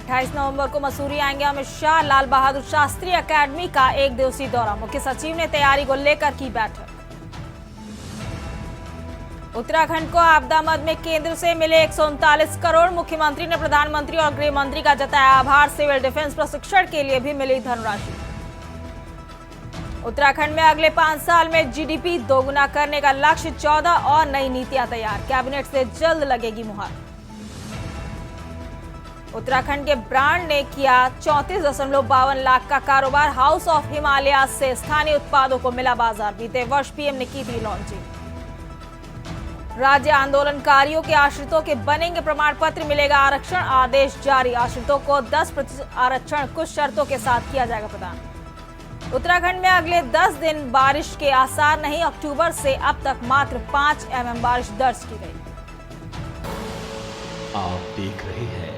28 नवंबर को मसूरी आएंगे अमित शाह। लाल बहादुर शास्त्री अकेडमी का 1 दिवसीय दौरा, मुख्य सचिव ने तैयारी को लेकर की बैठक। उत्तराखंड को आपदा मद में केंद्र से मिले 139 करोड़, मुख्यमंत्री ने प्रधानमंत्री और गृह मंत्री का जताया आभार। सिविल डिफेंस प्रशिक्षण के लिए भी मिली धनराशि। उत्तराखंड में अगले 5 साल में जीडीपी दोगुना करने का लक्ष्य, 14 और नई नीतियां तैयार, कैबिनेट से जल्द लगेगी मुहर। उत्तराखंड के ब्रांड ने किया 34.52 लाख का कारोबार। हाउस ऑफ हिमालय से स्थानीय उत्पादों को मिला बाजार, बीते वर्ष पीएम ने की थी लॉन्चिंग। राज्य आंदोलनकारियों के आश्रितों के बनेंगे प्रमाण पत्र, मिलेगा आरक्षण, आदेश जारी। आश्रितों को 10% आरक्षण कुछ शर्तों के साथ किया जाएगा प्रदान। उत्तराखंड में अगले 10 दिन बारिश के आसार नहीं, अक्टूबर से अब तक मात्र 5 mm बारिश दर्ज की गई। आप देख रहे हैं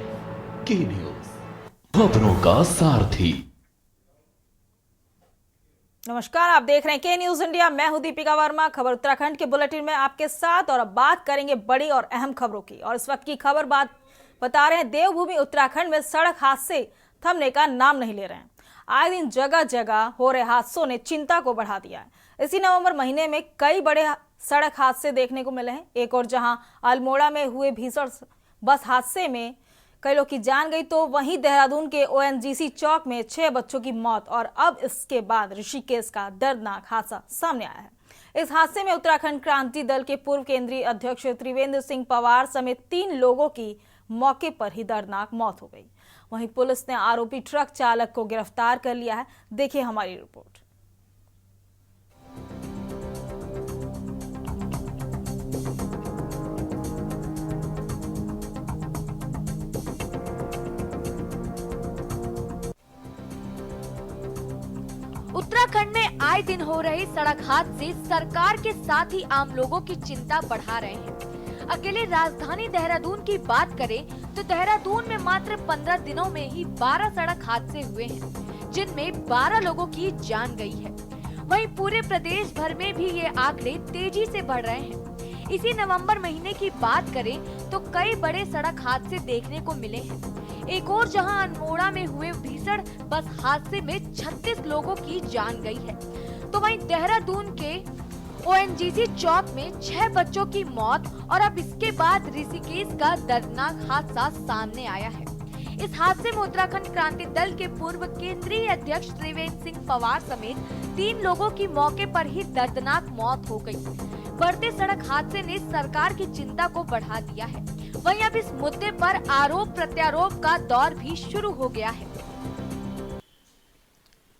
के न्यूज, खबरों का सारथी। नमस्कार, आप देख रहे हैं के न्यूज इंडिया। मैं हूं दीपिका वर्मा। खबर उत्तराखंड के बुलेटिन में आपके साथ, और अब बात करेंगे बड़ी और अहम खबरों की। और इस वक्त की खबर बता रहे हैं, देवभूमि उत्तराखंड में सड़क हादसे थमने का नाम नहीं ले रहे हैं। आए दिन जगह जगह हो रहे हादसों ने चिंता को बढ़ा दिया है। इसी नवंबर महीने में कई बड़े सड़क हादसे देखने को मिले हैं। एक और जहां अल्मोड़ा में हुए भीषण बस हादसे में कई लोग की जान गई, तो वहीं देहरादून के ओएनजीसी चौक में 6 बच्चों की मौत, और अब इसके बाद ऋषिकेश का दर्दनाक हादसा सामने आया है। इस हादसे में उत्तराखंड क्रांति दल के पूर्व केंद्रीय अध्यक्ष त्रिवेंद्र सिंह पवार समेत 3 लोगों की मौके पर ही दर्दनाक मौत हो गई। वहीं पुलिस ने आरोपी ट्रक चालक को गिरफ्तार कर लिया है। देखिए हमारी रिपोर्ट। उत्तराखंड में आए दिन हो रहे सड़क हादसे सरकार के साथ ही आम लोगों की चिंता बढ़ा रहे हैं। अकेले राजधानी देहरादून की बात करें तो देहरादून में मात्र 15 दिनों में ही 12 सड़क हादसे हुए हैं, जिनमें 12 लोगों की जान गई है। वहीं पूरे प्रदेश भर में भी ये आंकड़े तेजी से बढ़ रहे हैं। इसी नवंबर महीने की बात करें तो कई बड़े सड़क हादसे देखने को मिले हैं। एक और जहां अल्मोड़ा में हुए भीषण बस हादसे में 36 लोगों की जान गई है, तो वहीं देहरादून के ओएनजीसी चौक में 6 बच्चों की मौत, और अब इसके बाद ऋषिकेश का दर्दनाक हादसा सामने आया है। इस हादसे में उत्तराखंड क्रांति दल के पूर्व केंद्रीय अध्यक्ष त्रिवेंद्र सिंह पवार समेत 3 लोगों की मौके पर ही दर्दनाक मौत हो गई। बढ़ते सड़क हादसे ने सरकार की चिंता को बढ़ा दिया है। वहीं अब इस मुद्दे पर आरोप प्रत्यारोप का दौर भी शुरू हो गया है।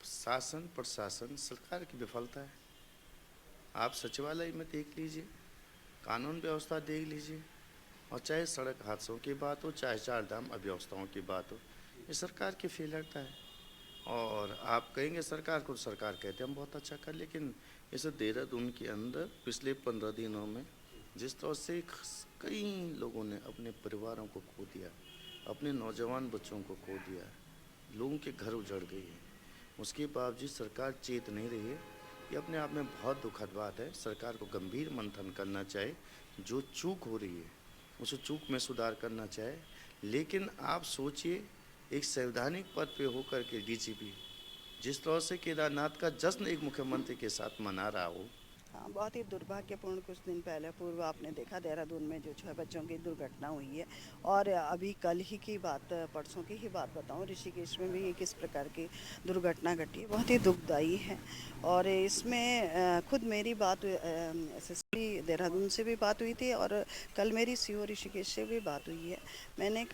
शासन प्रशासन सरकार की विफलता है। आप सचिवालय में देख लीजिए, कानून व्यवस्था देख लीजिए, और चाहे सड़क हादसों की बात हो, चाहे 4 धाम अव्यवस्थाओं की बात हो, ये सरकार की फेलियरता है। और आप कहेंगे सरकार को, सरकार कहते हैं हम बहुत अच्छा कर, लेकिन इस देहरादून के अंदर पिछले 15 दिनों में जिस तरह से कई लोगों ने अपने परिवारों को खो दिया, अपने नौजवान बच्चों को खो दिया, लोगों के घर उजड़ गए हैं, उसके बावजूद सरकार चेत नहीं रही है। ये अपने आप में बहुत दुखद बात है। सरकार को गंभीर मंथन करना चाहिए, जो चूक हो रही है उस चूक में सुधार करना चाहिए। लेकिन आप सोचिए, एक संवैधानिक पद पे होकर के डीजीपी जिस तरह से केदारनाथ का जश्न एक मुख्यमंत्री के साथ मना रहा हो। हाँ, बहुत ही दुर्भाग्यपूर्ण। कुछ दिन पहले पूर्व आपने देखा देहरादून में जो 6 बच्चों की दुर्घटना हुई है, और अभी कल ही की बात, परसों की ही बात बताऊं, ऋषिकेश में भी किस प्रकार की दुर्घटना घटी, बहुत ही दुखदायी है। और इसमें खुद मेरी बात एसएसपी देहरादून से भी बात हुई थी, और कल मेरी सीओ ऋषिकेश से भी बात हुई है। मैंने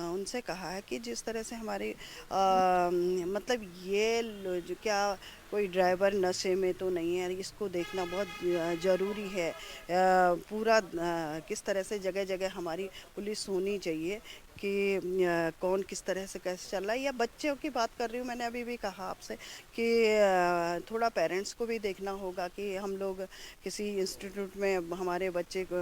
उनसे कहा है कि जिस तरह से हमारे मतलब ये जो क्या कोई ड्राइवर नशे में तो नहीं है, इसको देखना बहुत ज़रूरी है। पूरा किस तरह से जगह जगह हमारी पुलिस होनी चाहिए कि कौन किस तरह से कैसे चल रहा है। या बच्चों की बात कर रही हूँ, मैंने अभी भी कहा आपसे कि थोड़ा पेरेंट्स को भी देखना होगा कि हम लोग किसी इंस्टीट्यूट में हमारे बच्चे को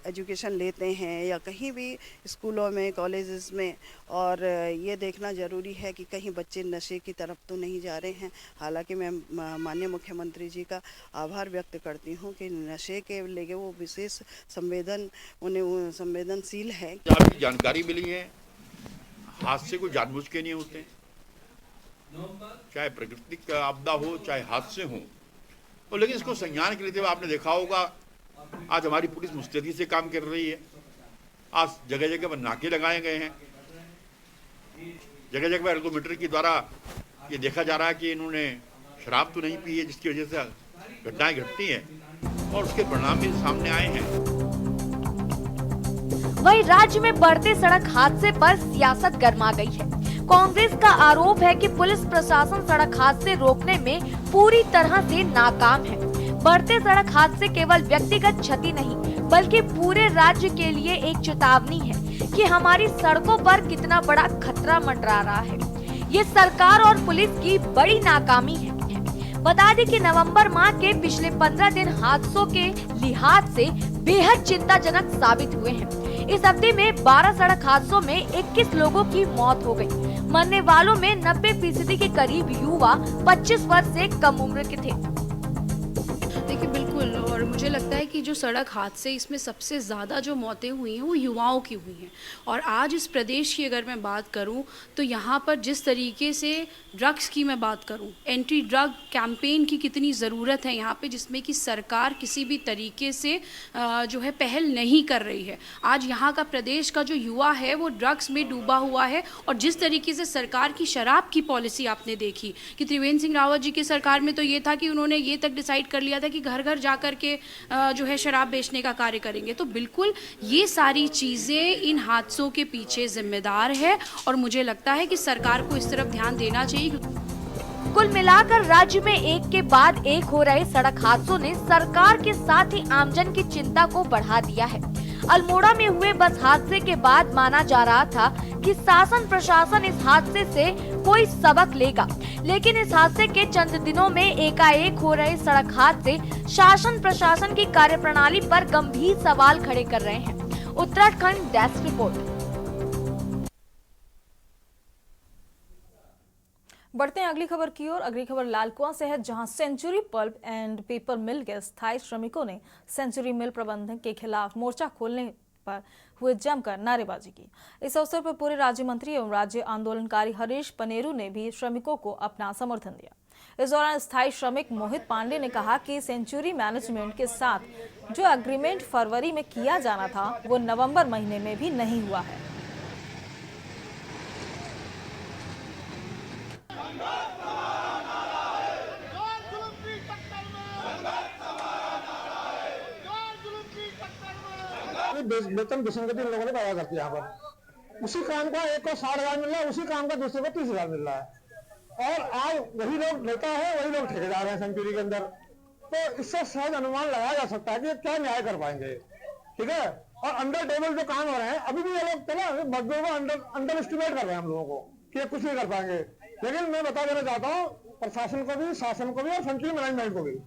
एजुकेशन लेते हैं, या कहीं भी स्कूलों में, कॉलेजेस में, और ये देखना ज़रूरी है कि कहीं बच्चे नशे की तरफ तो नहीं जा रहे हैं। हालांकि मैं माननीय मुख्यमंत्री जी का आभार व्यक्त करती हूँ कि नशे के लेके वो विशेष संवेदनशील है। जानकारी मिली है हादसे कोई जानबूझ के नहीं होते हैं, चाहे प्राकृतिक आपदा हो चाहे हादसे हो, तो लेकिन इसको संज्ञान के लिए आपने देखा होगा आज हमारी पुलिस मुस्तैदी से काम कर रही है। आज जगह जगह पर नाके लगाए गए हैं, जगह जगह पर एल्कोमीटर के द्वारा ये देखा जा रहा है कि इन्होंने शराब तो नहीं पी है, जिसकी वजह से घटनाएं घटती हैं और उसके परिणाम भी सामने आए हैं। वहीं राज्य में बढ़ते सड़क हादसे पर सियासत गर्मा गई है। कांग्रेस का आरोप है कि पुलिस प्रशासन सड़क हादसे रोकने में पूरी तरह से नाकाम है। बढ़ते सड़क हादसे केवल व्यक्तिगत क्षति नहीं बल्कि पूरे राज्य के लिए एक चेतावनी है कि हमारी सड़कों पर कितना बड़ा खतरा मंडरा रहा है। ये सरकार और पुलिस की बड़ी नाकामी है। बता दें कि नवंबर माह के पिछले 15 दिन हादसों के लिहाज से बेहद चिंताजनक साबित हुए हैं। इस अवधि में 12 सड़क हादसों में 21 लोगों की मौत हो गई। मरने वालों में 90% के करीब युवा 25 वर्ष से कम उम्र के थे। देखिए बिल्कुल, और मुझे लगता है कि जो सड़क हादसे इसमें सबसे ज़्यादा जो मौतें हुई हैं वो युवाओं की हुई हैं। और आज इस प्रदेश की अगर मैं बात करूं तो यहाँ पर जिस तरीके से ड्रग्स की मैं बात करूं, एंटी ड्रग कैंपेन की कितनी ज़रूरत है यहाँ पे, जिसमें कि सरकार किसी भी तरीके से जो है पहल नहीं कर रही है। आज यहाँ का प्रदेश का जो युवा है वो ड्रग्स में डूबा हुआ है। और जिस तरीके से सरकार की शराब की पॉलिसी आपने देखी कि त्रिवेंद्र सिंह रावत जी की सरकार में तो ये था कि उन्होंने ये तक डिसाइड कर लिया था कि घर घर जाकर के जो है शराब बेचने का कार्य करेंगे। तो बिल्कुल ये सारी चीज़ें इन हादसों के पीछे जिम्मेदार है और मुझे लगता है कि सरकार को इस तरफ ध्यान देना चाहिए। कुल मिलाकर राज्य में एक के बाद एक हो रहे सड़क हादसों ने सरकार के साथ ही आमजन की चिंता को बढ़ा दिया है। अल्मोड़ा में हुए बस हादसे के बाद माना जा रहा था कि शासन प्रशासन इस हादसे से कोई सबक लेगा, लेकिन इस हादसे के चंद दिनों में एकाएक हो रहे सड़क हादसे शासन प्रशासन की कार्यप्रणाली पर गंभीर सवाल खड़े कर रहे हैं। Uttarakhand desk report. बढ़ते हैं अगली खबर की ओर। अगली खबर लालकुआं से है, जहां सेंचुरी पल्प एंड पेपर मिल के स्थायी श्रमिकों ने सेंचुरी मिल प्रबंधन के खिलाफ मोर्चा खोलने पर हुए जमकर नारेबाजी की। इस अवसर पर पूर्व राज्य मंत्री एवं राज्य आंदोलनकारी हरीश पनेरू ने भी श्रमिकों को अपना समर्थन दिया। इस दौरान स्थायी श्रमिक मोहित पांडे ने कहा कि सेंचुरी मैनेजमेंट के साथ जो एग्रीमेंट फरवरी में किया जाना था वो नवंबर महीने में भी नहीं हुआ है। वेतन विसंगति लोगों ने पैदा करती है। यहाँ पर उसी काम का एक को 60,000 मिल रहा है, उसी काम का दूसरे को 30,000 मिल रहा है और आज वही लोग नेता है, वही लोग ठेकेदार हैं सेंचुरी के अंदर। तो इससे सहज अनुमान लगाया जा सकता है कि क्या न्याय कर पाएंगे, ठीक है। और अंडर टेबल जो काम हो रहे हैं अभी भी ये लोग चला मजदूरों को अंडर एस्टिमेट कर रहे हैं हम लोगों को कि कुछ नहीं कर पाएंगे। लेकिन मैं बता देना चाहता हूँ प्रशासन को भी, शासन को भी और सेंचुरी मैनेजमेंट को भी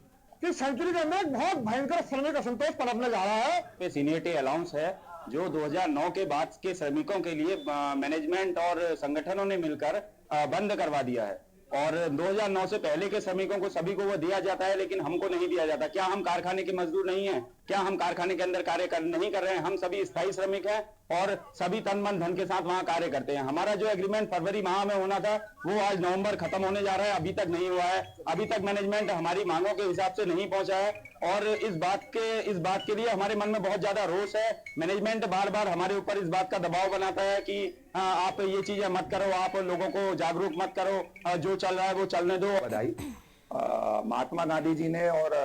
कि सेंचुरी के अंदर एक बहुत भयंकर श्रमिक असंतोष पनपने जा रहा है। सीनियरिटी अलाउंस है जो 2009 के बाद के श्रमिकों के लिए मैनेजमेंट और संगठनों ने मिलकर बंद करवा दिया है और 2009 से पहले के श्रमिकों को सभी को वो दिया जाता है, लेकिन हमको नहीं दिया जाता। क्या हम कारखाने के मजदूर नहीं हैं? क्या हम कारखाने के अंदर कार्य नहीं कर रहे हैं? हम सभी स्थायी श्रमिक हैं और सभी तन मन धन के साथ वहां कार्य करते हैं। हमारा जो एग्रीमेंट फरवरी माह में होना था वो आज नवंबर खत्म होने जा रहा है, अभी तक नहीं हुआ है। अभी तक मैनेजमेंट हमारी मांगों के हिसाब से नहीं पहुंचा है और इस बात के लिए हमारे मन में बहुत ज्यादा रोष है। मैनेजमेंट बार बार हमारे ऊपर इस बात का दबाव बनाता है कि आप ये चीजें मत करो, आप लोगों को जागरूक मत करो, जो चल रहा है वो चलने दो। बधाई। महात्मा गांधी जी ने और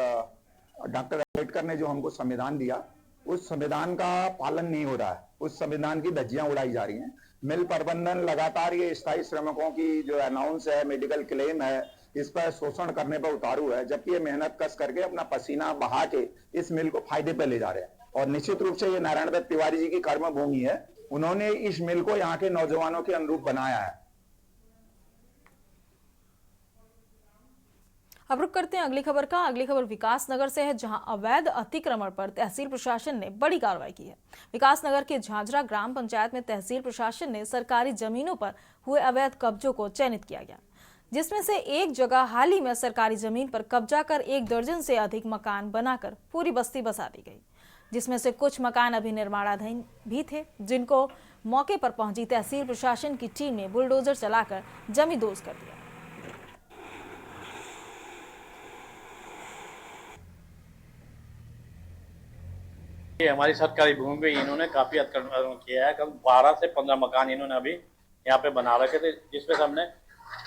डॉक्टर अम्बेडकर ने जो हमको संविधान दिया उस संविधान का पालन नहीं हो रहा है, उस संविधान की धज्जियां उड़ाई जा रही हैं। मिल प्रबंधन लगातार ये स्थायी श्रमिकों की जो अनाउंस है, मेडिकल क्लेम है, इस पर शोषण करने पर उतारू है, जबकि ये मेहनत कस करके अपना पसीना बहा के इस मिल को फायदे पे ले जा रहे हैं। और निश्चित रूप से ये नारायण दत्त तिवारी जी की कर्म भूमि है, उन्होंने इस मिल को यहाँ के नौजवानों के अनुरूप बनाया है। अब रुक करते हैं अगली खबर का। अगली खबर विकासनगर से है, जहां अवैध अतिक्रमण पर तहसील प्रशासन ने बड़ी कार्रवाई की है। विकासनगर के झांझरा ग्राम पंचायत में तहसील प्रशासन ने सरकारी जमीनों पर हुए अवैध कब्जों को चयनित किया गया, जिसमें से एक जगह हाल ही में सरकारी जमीन पर कब्जा कर 1 दर्जन से अधिक मकान बनाकर पूरी बस्ती बसा दी गई। जिसमें से कुछ मकान अभी निर्माणाधीन भी थे, जिनको मौके पर पहुंची तहसील प्रशासन की टीम ने बुलडोजर चलाकर जमींदोज कर दिया। ये हमारी सरकारी भूमि पे इन्होंने काफी अतिक्रमण किया है। कम 12 से 15 मकान इन्होंने अभी यहाँ पे बना रखे थे, जिसमें से हमने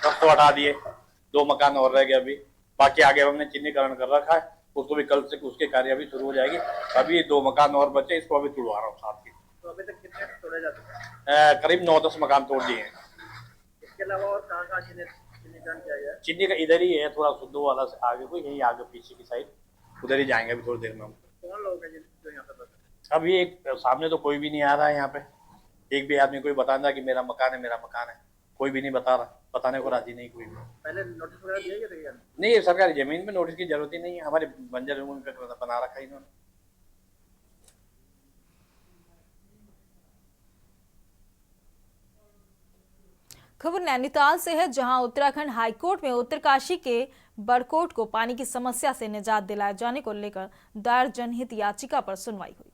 10 तो हटा दिए, 2 मकान और रह गए अभी। बाकी आगे हमने चिन्हीकरण कर रखा है, उसको भी कल से उसके कार्य अभी शुरू हो जाएगी। अभी 2 मकान और बचे, इसको अभी तोड़वा रहा हूँ साथ ही। तो अभी तक कितने तोड़े जा चुके हैं? करीब 9-10 मकान तोड़ दिए हैं। इसके अलावा और कहाँ चिन्हीकरण किया गया? चिन्ही का इधर ही है, थोड़ा सुद्धू वाला से आगे कोई, यही आगे पीछे की साइड, उधर ही जाएंगे अभी थोड़ी देर में हम। कौन लोग हैं जो यहाँ पे? अभी एक सामने तो कोई भी नहीं आ रहा है यहाँ पे, एक भी आदमी कोई बता रहा कि मेरा मकान है, कोई भी नहीं बता रहा, बताने को राजी नहीं कोई भी। पहले नोटिस वगैरह दिए गए थे? नहीं, सरकारी जमीन में नोटिस की जरूरत ही नहीं है, हमारे बंजर जमीन पे बना रखा है इन्होंने। खबर नैनीताल से है, जहां उत्तराखंड हाईकोर्ट में उत्तरकाशी के बड़कोट को पानी की समस्या से निजात दिलाए जाने को लेकर दायर जनहित याचिका पर सुनवाई हुई,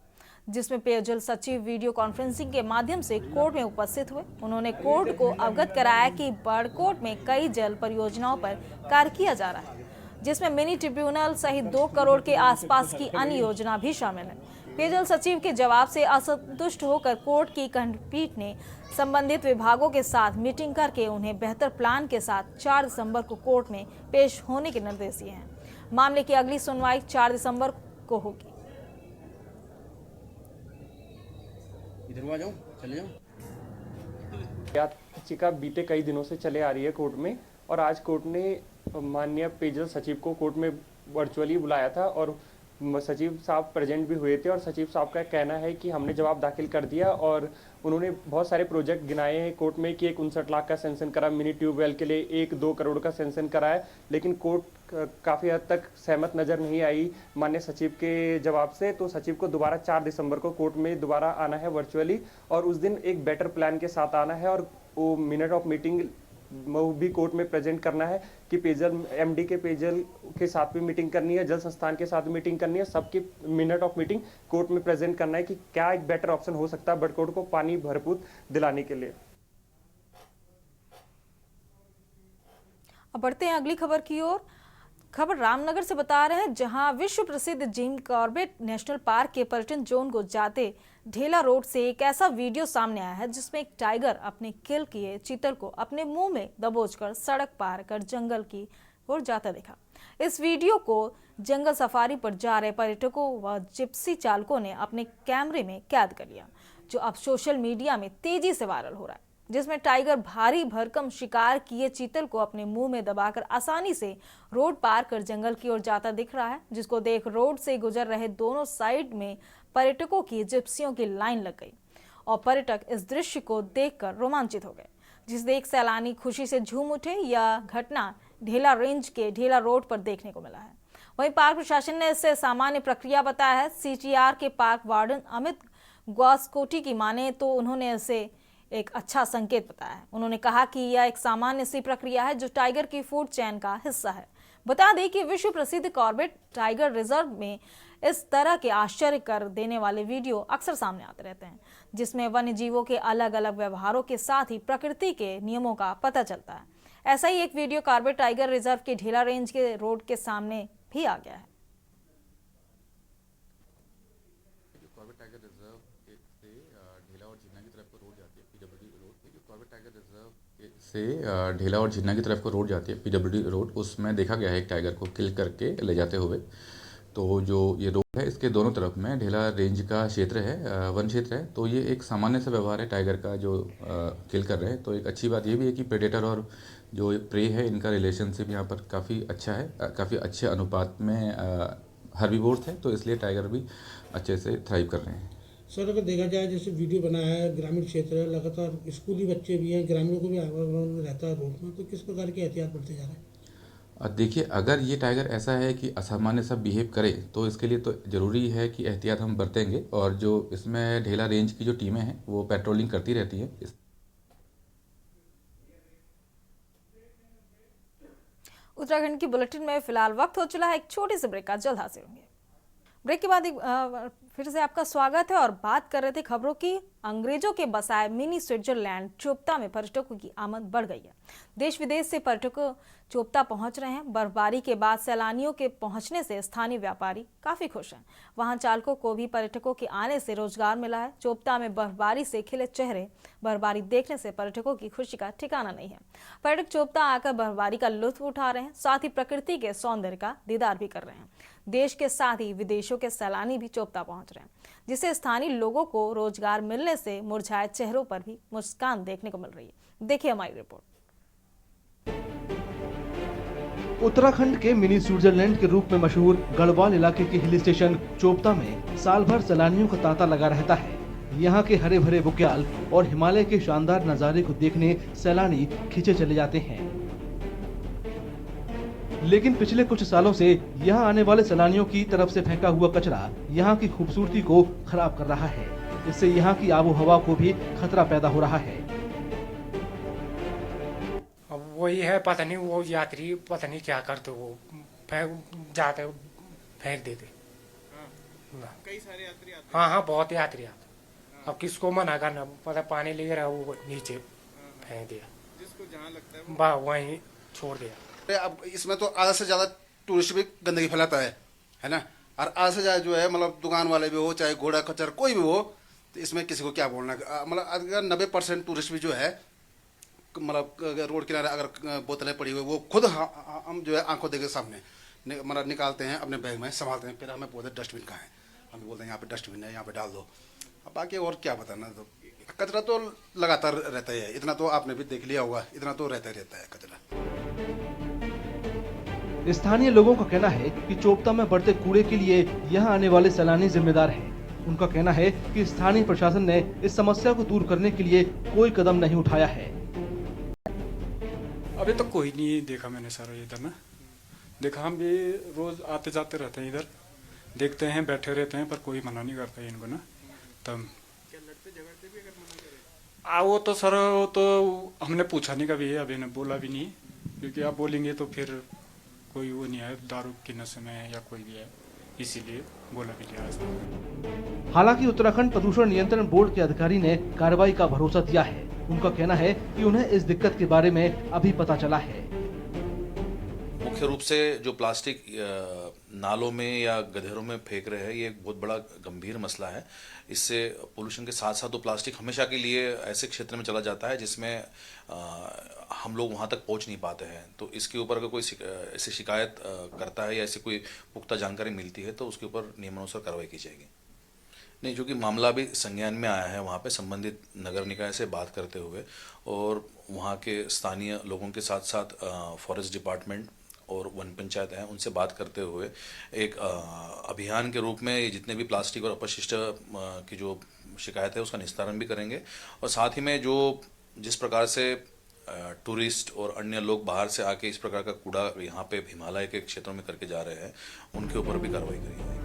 जिसमें पेयजल सचिव वीडियो कॉन्फ्रेंसिंग के माध्यम से कोर्ट में उपस्थित हुए। उन्होंने कोर्ट को अवगत कराया कि बड़कोट में कई जल परियोजनाओं पर कार्य किया जा रहा है, जिसमें मिनी ट्रिब्यूनल सहित 2 करोड़ के आसपास की अन्य योजना भी शामिल है। पेयजल सचिव के जवाब से असंतुष्ट होकर कोर्ट की खंडपीठ ने संबंधित विभागों के साथ मीटिंग करके उन्हें बेहतर प्लान के साथ 4 दिसंबर को कोर्ट में पेश होने के निर्देश दिए हैं। मामले की अगली सुनवाई 4 दिसंबर को होगी। इधर आ जाओ, चले जाओ। याचिका बीते कई दिनों से चले आ रही है कोर्ट में, और आज कोर्ट ने माननीय पेयजल सचिव को कोर्ट में वर्चुअली बुलाया था और सचिव साहब प्रेजेंट भी हुए थे। और सचिव साहब का कहना है कि हमने जवाब दाखिल कर दिया, और उन्होंने बहुत सारे प्रोजेक्ट गिनाए हैं कोर्ट में कि एक 59 लाख का सेंक्शन करा मिनी ट्यूबवेल के लिए, एक 2 करोड़ का सेंक्शन करा है, लेकिन कोर्ट काफ़ी हद तक सहमत नज़र नहीं आई माननीय सचिव के जवाब से। तो सचिव को दोबारा 4 दिसंबर को कोर्ट में दोबारा आना है वर्चुअली, और उस दिन एक बेटर प्लान के साथ आना है, और वो मिनट ऑफ मीटिंग भी कोर्ट में प्रेजेंट करना है कि पेयजल एमडी के पेयजल के साथ भी मीटिंग करनी है, जल संस्थान के साथ भी मीटिंग करनी है, सबकी मिनट ऑफ मीटिंग कोर्ट में प्रेजेंट करना है कि क्या एक बेटर ऑप्शन हो सकता है बड़कोट को पानी भरपूर दिलाने के लिए। अब बढ़ते हैं अगली खबर की ओर। खबर रामनगर से बता रहे हैं, जहां विश्व प्रसिद्ध जिम कॉर्बेट नेशनल पार्क के पर्यटन जोन को जाते ढेला रोड से एक ऐसा वीडियो सामने आया है, जिसमें एक टाइगर अपने किल किए चीतल को अपने मुंह में दबोचकर सड़क पार कर जंगल की ओर जाता दिखा। इस वीडियो को जंगल सफारी पर जा रहे पर्यटकों व जिप्सी चालकों ने अपने कैमरे में कैद कर लिया, जो अब सोशल मीडिया में तेजी से वायरल हो रहा है, जिसमें टाइगर भारी भरकम शिकार किए चीतल को अपने मुंह में दबाकर आसानी से रोड पार कर जंगल की ओर जाता दिख रहा है, जिसको देख रोड से गुजर रहे दोनों साइड में पर्यटकों की जिप्सियों की लाइन लग गई और पर्यटक इस दृश्य को देखकर रोमांचित हो गए, जिसे एक सैलानी खुशी से झूम उठे। यह घटना ढेला रेंज के ढेला रोड पर देखने को मिला है। वहीं पार्क प्रशासन ने इसे सामान्य प्रक्रिया बताया है। सीटीआर के पार्क वार्डन अमित ग्वास्कोटी की माने तो उन्होंने इसे एक अच्छा संकेत बताया है। उन्होंने कहा कि यह एक सामान्य सी प्रक्रिया है जो टाइगर की फूड चेन का हिस्सा है। बता दें कि विश्व प्रसिद्ध कॉर्बेट टाइगर रिजर्व में इस तरह के आश्चर्य कर देने वाले वीडियो अक्सर सामने आते रहते हैं, जिसमें वन्य जीवों के अलग अलग व्यवहारों के साथ ही प्रकृति के नियमों का पता चलता है। ऐसा ही एक वीडियो कॉर्बेट टाइगर रिजर्व के ढेला रेंज के रोड के सामने भी आ गया है। कॉर्बेट टाइगर रिजर्व से ढेला और झिन्ना की तरफ को रोड जाती है PWD road, Corbett tiger reserve से ढेला और झिन्ना की तरफ को रोड जाती है पीडब्ल्यूडी रोड, उसमें देखा गया है एक टाइगर को किल करके ले जाते हुए। तो जो ये रोड है इसके दोनों तरफ में ढेला रेंज का क्षेत्र है, वन क्षेत्र है, तो ये एक सामान्य सा व्यवहार है टाइगर का जो किल कर रहे हैं। तो एक अच्छी बात ये भी है कि प्रेडेटर और जो प्रे है इनका रिलेशनशिप यहाँ पर काफ़ी अच्छा है, काफ़ी अच्छे अनुपात में हर्बीवोर्स है, तो इसलिए टाइगर भी अच्छे से थ्राइव कर रहे हैं। सर अगर देखा जाए जैसे वीडियो बनाया है, ग्रामीण क्षेत्र है, लगातार स्कूली बच्चे भी हैं, ग्रामीणों को भी आवागमन रहता है रोड में, तो किस प्रकार के एहतियात बढ़ते जा रहे हैं? देखिए, अगर ये टाइगर ऐसा है कि असामान्य सा बिहेव करे तो इसके लिए तो ज़रूरी है कि एहतियात हम बरतेंगे, और जो इसमें ढेला रेंज की जो टीमें हैं वो पेट्रोलिंग करती रहती हैं। उत्तराखंड की बुलेटिन में फिलहाल वक्त हो चला है एक छोटे से ब्रेक का, जल्द हाजिर होंगे। ब्रेक के बाद फिर से आपका स्वागत है और बात कर रहे थे खबरों की। अंग्रेजों के बसाए मिनी स्विट्जरलैंड चोपता में पर्यटकों की आमद बढ़ गई है। देश विदेश से पर्यटक चोपता पहुंच रहे हैं। बर्फबारी के बाद सैलानियों के पहुंचने से स्थानीय व्यापारी काफी खुश हैं। वाहन चालकों को भी पर्यटकों के आने से रोजगार मिला है। चोपता में बर्फबारी से खिले चेहरे, बर्फबारी देखने से पर्यटकों की खुशी का ठिकाना नहीं है। पर्यटक चोपता आकर बर्फबारी का लुत्फ उठा रहे हैं, साथ ही प्रकृति के सौंदर्य का दीदार भी कर रहे हैं। देश के साथ ही विदेशों के सैलानी भी चोपता पहुंच रहे हैं, जिससे स्थानीय लोगों को रोजगार मिलने से मुरझाए चेहरों पर भी मुस्कान देखने को मिल रही है। देखिए हमारी रिपोर्ट। उत्तराखंड के मिनी स्विट्जरलैंड के रूप में मशहूर गढ़वाल इलाके के हिल स्टेशन चोपता में साल भर सैलानियों का तांता लगा रहता है। यहाँ के हरे भरे बुग्याल और हिमालय के शानदार नजारे को देखने सैलानी खींचे चले जाते हैं। लेकिन पिछले कुछ सालों से यहाँ आने वाले सैलानियों की तरफ से फेंका हुआ कचरा यहाँ की खूबसूरती को खराब कर रहा है। इससे यहाँ की आबो हवा को भी खतरा पैदा हो रहा है। अब वही है, पता नहीं वो यात्री पता नहीं क्या करते, वो जाते फेंक देते। कई सारे यात्री आते हैं। हाँ, बहुत यात्री आते। अब किसको मना करना, पता पानी ले रहा वो नीचे फेंक दिया, जिसको जहाँ लगता है वहीं छोड़ दिया। अब इसमें तो आधा से ज्यादा टूरिस्ट भी गंदगी फैलाता है ना। और आधा से ज्यादा जो है मतलब दुकान वाले भी हो, चाहे घोड़ा खच्चर कोई भी हो, तो इसमें किसी को क्या बोलना। मतलब अगर 90% टूरिस्ट भी जो है मतलब रोड किनारे अगर बोतलें पड़ी हुई वो खुद हम जो है आंखों देखे सामने मतलब निकालते हैं, अपने बैग में संभालते हैं। फिर हमें बोलते हैं डस्टबिन कहाँ है, हम बोलते हैं यहाँ पे डस्टबिन है, यहाँ पे डाल दो। अब बाकी और क्या बताना। तो कचरा तो लगातार रहता है, इतना तो आपने भी देख लिया होगा, इतना तो रहता ही रहता है कचरा। स्थानीय लोगों का कहना है कि चोपता में बढ़ते कूड़े के लिए यहाँ आने वाले सैलानी जिम्मेदार हैं। उनका कहना है कि स्थानीय प्रशासन ने इस समस्या को दूर करने के लिए कोई कदम नहीं उठाया है। अभी तो कोई नहीं देखा मैंने सर इधर ना। देखा, हम भी रोज आते जाते रहते हैं इधर, देखते हैं, बैठे रहते हैं, पर कोई मना नहीं करता है इनको ना। तब वो तो सर वो तो हमने पूछा नहीं कभी, अभी ने बोला भी नहीं, क्योंकि आप बोलेंगे तो फिर कोई वो नहीं है, दारू के नशे में है या कोई भी है, इसीलिए बोला भी नहीं आज। हालांकि उत्तराखंड प्रदूषण नियंत्रण बोर्ड के अधिकारी ने कार्रवाई का भरोसा दिया है। उनका कहना है कि उन्हें इस दिक्कत के बारे में अभी पता चला है। मुख्य रूप से जो प्लास्टिक नालों में या गधेरों में फेंक रहे हैं, ये एक बहुत बड़ा गंभीर मसला है। इससे पोल्यूशन के साथ साथ तो प्लास्टिक हमेशा के लिए ऐसे क्षेत्र में चला जाता है जिसमें हम लोग वहाँ तक पहुँच नहीं पाते हैं। तो इसके ऊपर अगर कोई ऐसी शिकायत करता है या ऐसी कोई पुख्ता जानकारी मिलती है तो उसके ऊपर नियमानुसार कार्रवाई की जाएगी। नहीं, जो कि मामला भी संज्ञान में आया है, वहाँ पे संबंधित नगर निकाय से बात करते हुए और वहाँ के स्थानीय लोगों के साथ साथ फॉरेस्ट डिपार्टमेंट और वन पंचायत हैं, उनसे बात करते हुए एक अभियान के रूप में जितने भी प्लास्टिक और अपशिष्ट की जो शिकायत है उसका निस्तारण भी करेंगे। और साथ ही में जो जिस प्रकार से टूरिस्ट और अन्य लोग बाहर से आके इस प्रकार का कूड़ा यहाँ पे हिमालय के क्षेत्रों में करके जा रहे हैं, उनके ऊपर भी कार्रवाई करी जाएगी।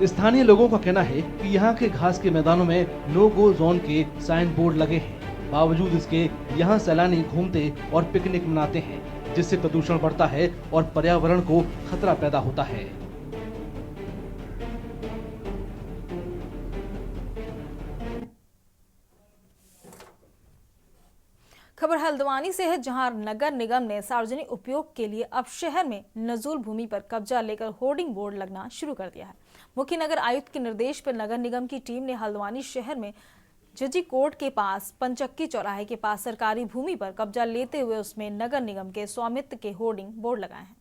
स्थानीय लोगों का कहना है कि यहाँ के घास के मैदानों में नो गो जोन के साइन बोर्ड लगे हैं। बावजूद इसके यहाँ सैलानी घूमते और पिकनिक मनाते हैं, जिससे प्रदूषण बढ़ता है और पर्यावरण को खतरा पैदा होता है। खबर हल्द्वानी से है, जहां नगर निगम ने सार्वजनिक उपयोग के लिए अब शहर में नजूल भूमि पर कब्जा लेकर होर्डिंग बोर्ड लगना शुरू कर दिया है। मुख्य नगर आयुक्त के निर्देश पर नगर निगम की टीम ने हल्द्वानी शहर में जजी कोर्ट के पास पंचक्की चौराहे के पास सरकारी भूमि पर कब्जा लेते हुए उसमें नगर निगम के स्वामित्व के होर्डिंग बोर्ड लगाए हैं।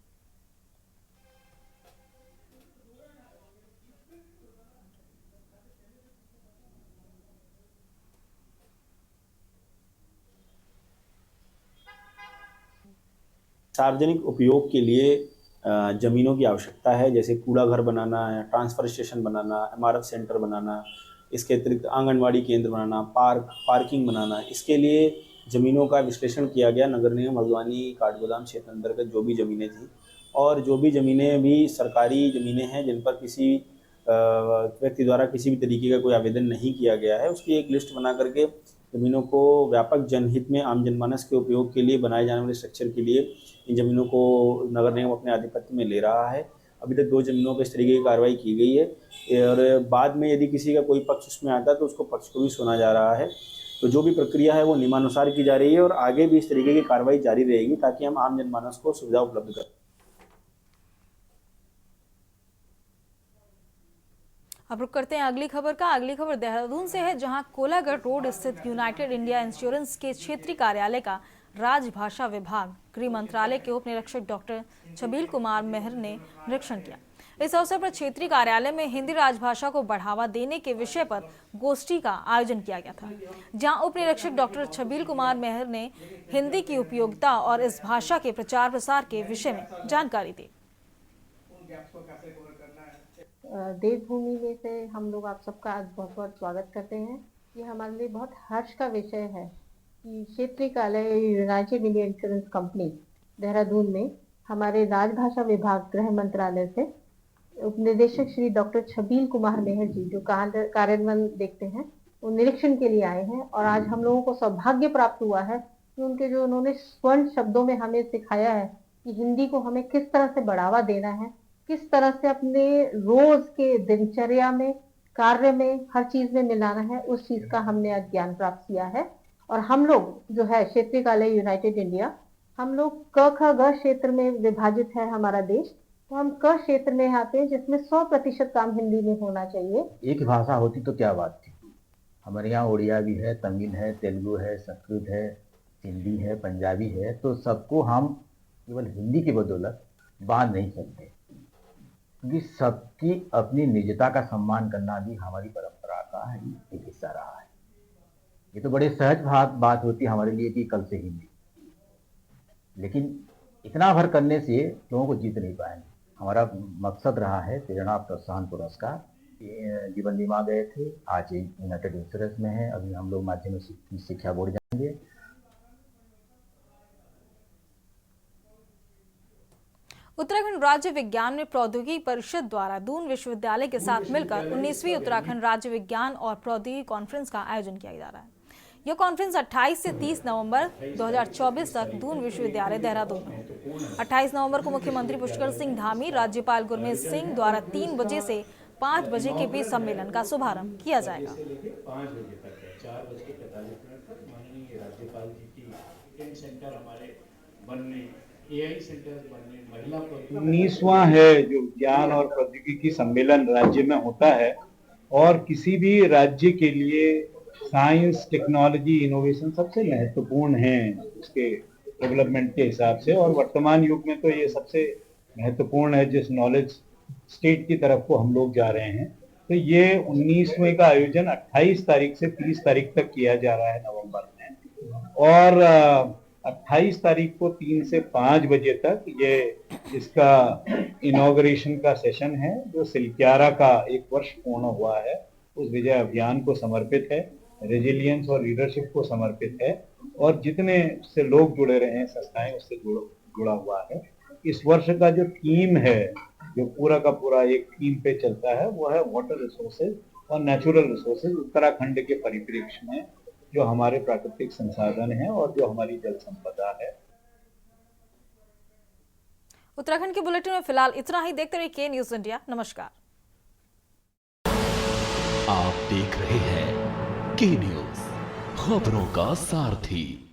सार्वजनिक उपयोग के लिए ज़मीनों की आवश्यकता है, जैसे कूड़ा घर बनाना है, ट्रांसफ़र स्टेशन बनाना, इमारत सेंटर बनाना, इसके अतिरिक्त आंगनवाड़ी केंद्र बनाना, पार्किंग बनाना। इसके लिए ज़मीनों का विश्लेषण किया गया। नगर निगम हल्द्वानी काठगोदाम क्षेत्र अंतर्गत जो भी ज़मीनें थी और जो भी ज़मीनें भी सरकारी ज़मीनें हैं जिन पर किसी व्यक्ति द्वारा किसी भी तरीके का कोई आवेदन नहीं किया गया है, उसकी एक लिस्ट बना करके ज़मीनों को व्यापक जनहित में आम जनमानस के उपयोग के लिए बनाए जाने वाले स्ट्रक्चर के लिए इन ज़मीनों को नगर निगम अपने आधिपत्य में ले रहा है। अभी तक 2 जमीनों पर इस तरीके की कार्रवाई की गई है और बाद में यदि किसी का कोई पक्ष उसमें आता है तो उसको पक्ष को भी सुना जा रहा है। तो जो भी प्रक्रिया है वो नियमानुसार की जा रही है और आगे भी इस तरीके की कार्रवाई जारी रहेगी ताकि हम आम जनमानस को सुविधा उपलब्ध करें। अब रुक करते हैं अगली खबर का। अगली खबर देहरादून से है, जहां कोलागढ़ रोड स्थित यूनाइटेड इंडिया इंश्योरेंस के क्षेत्रीय कार्यालय का राजभाषा विभाग गृह मंत्रालय के उप निरीक्षक डॉक्टर छबील कुमार मेहर ने निरीक्षण किया। इस अवसर पर क्षेत्रीय कार्यालय में हिंदी राजभाषा को बढ़ावा देने के विषय पर गोष्ठी का आयोजन किया गया था, जहां उप निरीक्षक डॉक्टर छबील कुमार मेहर ने हिंदी की उपयोगिता और इस भाषा के प्रचार प्रसार के विषय में जानकारी दी। देवभूमि में से हम लोग आप सबका आज बहुत बहुत स्वागत करते हैं। ये हमारे लिए बहुत हर्ष का विषय है कि क्षेत्रीय कार्यालय United India insurance company Dehradun में हमारे राजभाषा विभाग गृह मंत्रालय से उपनिदेशक श्री डॉक्टर छबील कुमार मेहर जी जो कार्यान्वयन देखते हैं वो निरीक्षण के लिए आए हैं और आज हम लोगों को सौभाग्य प्राप्त हुआ है कि उनके जो उन्होंने स्वर्ण शब्दों में हमें सिखाया है कि हिंदी को हमें किस तरह से बढ़ावा देना है, किस तरह से अपने रोज के दिनचर्या में, कार्य में, हर चीज में मिलाना है, उस चीज का हमने आज ज्ञान प्राप्त किया है। और हम लोग जो है क्षेत्रीय कार्यालय यूनाइटेड इंडिया, हम लोग क ख ग क्षेत्र में विभाजित है हमारा देश, तो हम क क्षेत्र में आते हैं जिसमें 100% काम हिंदी में होना चाहिए। एक भाषा होती तो क्या बात थी। हमारे यहाँ उड़िया भी है, तमिल है, तेलुगु है, संस्कृत है, हिंदी है, पंजाबी है, तो सबको हम केवल हिंदी की बदौलत बांध नहीं सकते, क्योंकि सबकी अपनी निजता का सम्मान करना भी हमारी परंपरा का एक हिस्सा रहा है। ये तो बड़े सहज बात होती है हमारे लिए कि कल से हिंदी, लेकिन इतना भर करने से लोगों को जीत नहीं पाएंगे। हमारा मकसद रहा है प्रेरणा प्रोत्साहन पुरस्कार। जीवन बीमा गए थे, आज यूनाइटेड इंश्योरेंस में है, अभी हम लोग माध्यमिक शिक्षा बोर्ड जाएंगे। उत्तराखंड राज्य विज्ञान में प्रौद्योगिकी परिषद द्वारा दून विश्वविद्यालय के साथ मिलकर 19वीं उत्तराखंड राज्य विज्ञान और प्रौद्योगिकी कॉन्फ्रेंस का आयोजन किया जा रहा है। यह कॉन्फ्रेंस 28 से 30 नवंबर 2024 तक दून विश्वविद्यालय देहरादून में होगी। 28 नवंबर को मुख्यमंत्री पुष्कर सिंह धामी, राज्यपाल गुरमीत सिंह द्वारा 3 बजे से 5 बजे के बीच सम्मेलन का शुभारंभ किया जाएगा। 5 बजे तक है, 4:45 तक माननीय राज्यपाल जी की सेंटर हमारे बनने, AI सेंटर बनने, महिला 19वां है जो विज्ञान और प्रौद्योगिकी सम्मेलन राज्य में होता है, और किसी भी राज्य के लिए साइंस, टेक्नोलॉजी, इनोवेशन सबसे महत्वपूर्ण है उसके डेवलपमेंट के हिसाब से, और वर्तमान युग में तो ये सबसे महत्वपूर्ण है जिस नॉलेज स्टेट की तरफ को हम लोग जा रहे हैं। तो ये 19वें का आयोजन 28 तारीख से 30 तारीख तक किया जा रहा है नवंबर में, और 28 तारीख को 3 से 5 बजे तक ये इसका इनॉग्रेशन का सेशन है, जो सिलक्यारा का 1 वर्ष पूर्ण हुआ है उस विजय अभियान को समर्पित है, रेजिलियंस और लीडरशिप को समर्पित है, और जितने से लोग जुड़े रहे हैं, संस्थाएं उससे जुड़ा हुआ है। इस वर्ष का जो थीम है, जो पूरा का पूरा एक थीम पे चलता है, वो है वाटर रिसोर्सेज और नेचुरल रिसोर्सेज उत्तराखंड के परिप्रेक्ष्य में, जो हमारे प्राकृतिक संसाधन हैं और जो हमारी जल संपदा है। उत्तराखंड के बुलेटिन में फिलहाल इतना ही। देखते रहिए के न्यूज इंडिया। नमस्कार। आप देख रहे हैं के न्यूज, खबरों का सारथी।